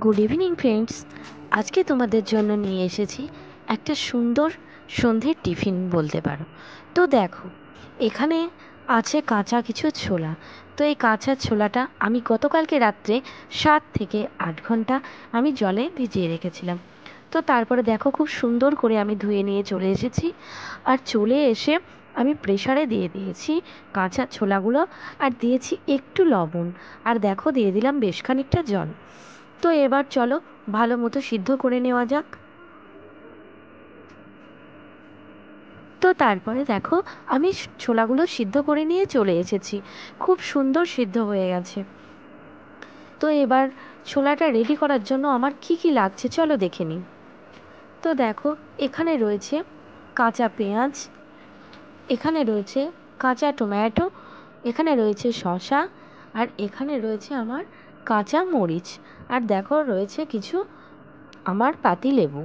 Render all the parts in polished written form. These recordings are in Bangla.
Good evening friends. আজকে তোমাদের জন্য নিয়ে এসেছি একটা সুন্দর সন্ধ্যের টিফিন বলতে পারো। তো দেখো, এখানে আছে কাঁচা কিছু ছোলা। তো এই কাঁচা ছোলাটা আমি গতকালকে রাত্রে 7 থেকে 8 ঘন্টা আমি জলে ভিজিয়ে রেখেছিলাম। তো তারপরে দেখো, খুব সুন্দর করে আমি ধুয়ে নিয়ে চলে এসেছি। আর চলে এসে আমি প্রেসারে দিয়ে দিয়েছি কাঁচা ছোলাগুলো, আর দিয়েছি একটু লবণ, আর দেখো দিয়ে দিলাম বেশ খানিকটা জল। তো এবার চলো ভালো মতো সিদ্ধ করে নেওয়া যাক। তো তারপরে দেখো, আমি ছোলাগুলো সিদ্ধ করে নিয়ে চলে এসেছি। খুব সুন্দর সিদ্ধ হয়ে গেছে। তো এবার ছোলাটা রেডি করার জন্য আমার কি কি লাগছে চলো দেখে নিই। তো দেখো, এখানে রয়েছে কাঁচা পেঁয়াজ, এখানে রয়েছে কাঁচা টমেটো, এখানে রয়েছে শসা, আর এখানে রয়েছে আমার কাঁচা মরিচ, আর দেখো রয়েছে কিছু আমার পাতি লেবু,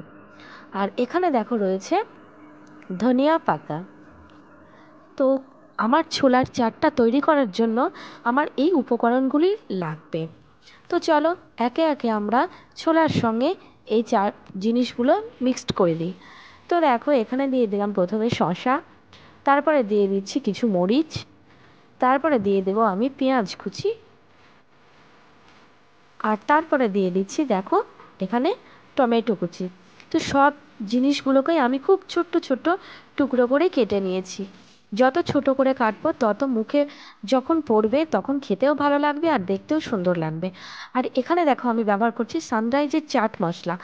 আর এখানে দেখো রয়েছে ধনিয়া পাতা। তো আমার ছোলার চাটটা তৈরি করার জন্য আমার এই উপকরণগুলি লাগবে। তো চলো একে একে আমরা ছোলার সঙ্গে এই চার জিনিসগুলো মিক্সড করে দিই। তো দেখো, এখানে দিয়ে দিলাম প্রথমে শসা, তারপরে দিয়ে দিচ্ছি কিছু মরিচ, তারপরে দিয়ে দেবো আমি পেঁয়াজ কুচি, আর তারপরে দিয়ে দিচ্ছি দেখো এখানে টমেটো কুচি। তো সব জিনিসগুলোকেই আমি খুব ছোট্ট ছোট্ট টুকরো করে কেটে নিয়েছি। যত ছোট করে কাটবো তত মুখে যখন পড়বে তখন খেতেও ভালো লাগবে আর দেখতেও সুন্দর লাগবে। আর এখানে দেখো আমি ব্যবহার করছি সানরাইজের চাট মশলা,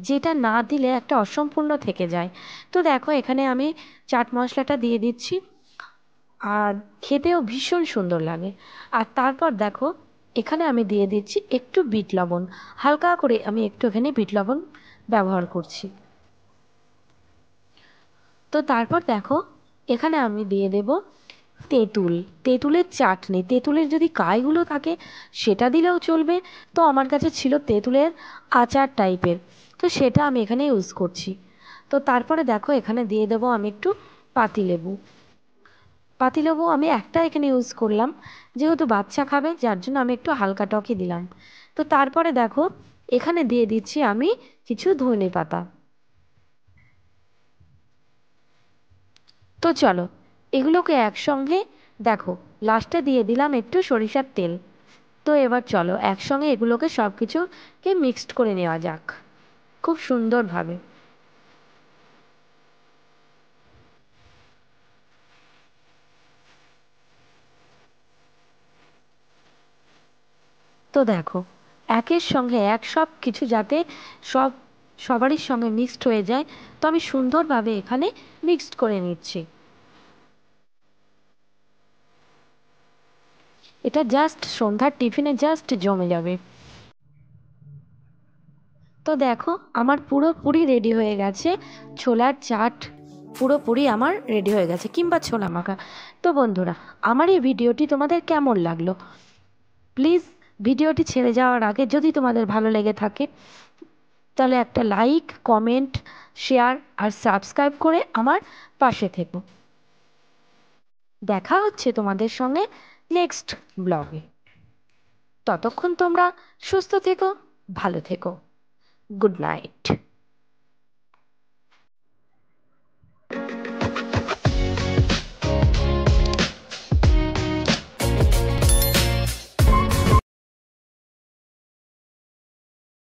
যেটা না দিলে একটা অসম্পূর্ণ থেকে যায়। তো দেখো এখানে আমি চাট মশলাটা দিয়ে দিচ্ছি, আর খেতেও ভীষণ সুন্দর লাগে। আর তারপর দেখো, এখানে আমি দিয়ে দিচ্ছি একটু বিট লবণ, হালকা করে আমি একটুখানি বিট লবণ ব্যবহার করছি। তো তারপর দেখো, এখানে আমি দিয়ে দেব তেঁতুল, তেঁতুলের চাটনি। তেঁতুলের যদি কাইগুলো থাকে সেটা দিলেও চলবে। তো আমার কাছে ছিল তেঁতুলের আচার টাইপের, তো সেটা আমি এখানে ইউজ করছি। তো তারপরে দেখো, এখানে দিয়ে দেবো আমি একটু পাতিলেবু। পাতিলেবু আমি একটা এখানে ইউজ করলাম, যেহেতু বাচ্চা খাবে যার জন্য আমি একটু হালকা টকই দিলাম। তো তারপরে দেখো, এখানে দিয়ে দিচ্ছি আমি কিছু ধনে পাতা। তো চলো এগুলোকে একসঙ্গে, দেখো লাস্টে দিয়ে দিলাম একটু সরিষার তেল। তো এবার চলো একসঙ্গে এগুলোকে সব কিছুকে মিক্সড করে নেওয়া যাক খুব সুন্দরভাবে। তো দেখো, একের সঙ্গে এক সব কিছু যাতে সব সবারই সঙ্গে মিক্সড হয়ে যায়, তো আমি সুন্দরভাবে এখানে মিক্সড করে নিচ্ছি। এটা জাস্ট সন্ধ্যার টিফিনে জাস্ট জমে যাবে। তো দেখো, আমার পুরোপুরি রেডি হয়ে গেছে ছোলার চাট। পুরোপুরি আমার রেডি হয়ে গেছে, কিংবা ছোলা মাখা। তো বন্ধুরা, আমার এই ভিডিওটি তোমাদের কেমন লাগলো? প্লিজ ভিডিওটি ছেড়ে যাওয়ার আগে যদি তোমাদের ভালো লেগে থাকে তাহলে একটা লাইক, কমেন্ট, শেয়ার আর সাবস্ক্রাইব করে আমার পাশে থেকো। দেখা হচ্ছে তোমাদের সঙ্গে নেক্সট ব্লগে। ততক্ষণ তোমরা সুস্থ থেকো, ভালো থেকো। Good night.